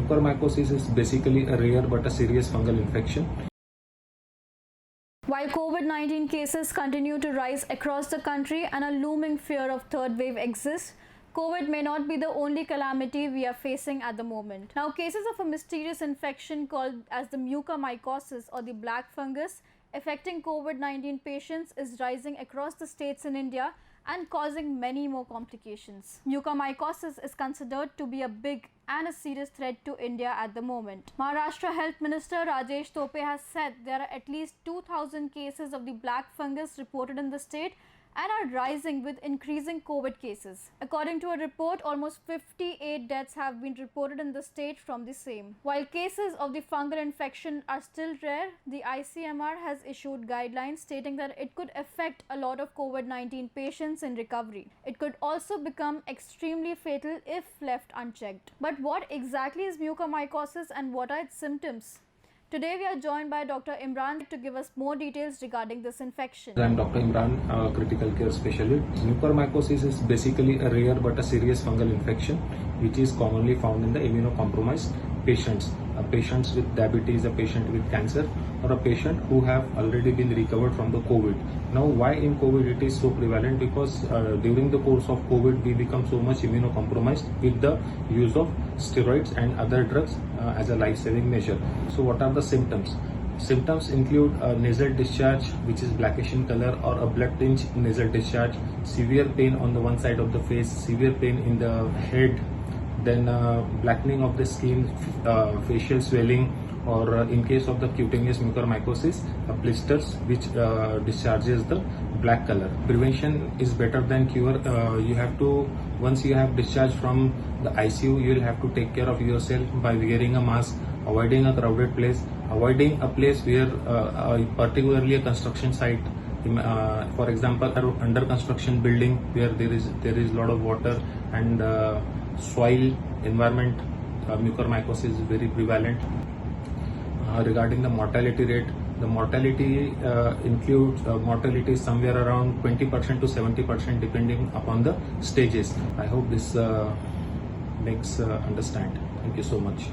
Mucormycosis is basically a rare but a serious fungal infection. While COVID-19 cases continue to rise across the country and a looming fear of third wave exists, COVID may not be the only calamity we are facing at the moment. Now, cases of a mysterious infection called as the mucormycosis or the black fungus affecting COVID-19 patients is rising across the states in India and causing many more complications. Mucormycosis is considered to be a big and a serious threat to India at the moment. Maharashtra Health Minister Rajesh Tope has said there are at least 2,000 cases of the black fungus reported in the state and are rising with increasing COVID cases. According to a report, almost 58 deaths have been reported in the state from the same. While cases of the fungal infection are still rare, the ICMR has issued guidelines stating that it could affect a lot of COVID-19 patients in recovery. It could also become extremely fatal if left unchecked. But what exactly is mucormycosis and what are its symptoms? Today we are joined by Dr. Imran to give us more details regarding this infection. I am Dr. Imran, a critical care specialist. Mucormycosis is basically a rare but a serious fungal infection which is commonly found in the immunocompromised patients. Patients with diabetes, a patient with cancer, or a patient who have already been recovered from the COVID. Now, why in COVID it is so prevalent? Because during the course of COVID we become so much immunocompromised with the use of steroids and other drugs as a life-saving measure. So what are the symptoms? Symptoms include nasal discharge which is blackish in color or a blood tinged nasal discharge, severe pain on the one side of the face, severe pain in the head, then blackening of the skin, facial swelling, or in case of the cutaneous mucormycosis, blisters which discharges the black color. Prevention is better than cure. You have to, once you have discharged from the ICU, you will have to take care of yourself by wearing a mask, avoiding a crowded place, avoiding a place where particularly a construction site, for example under construction building where there is lot of water and soil environment. Mucormycosis is very prevalent. Regarding the mortality rate, the mortality includes mortality somewhere around 20% to 70% depending upon the stages. I hope this makes understand. Thank you so much.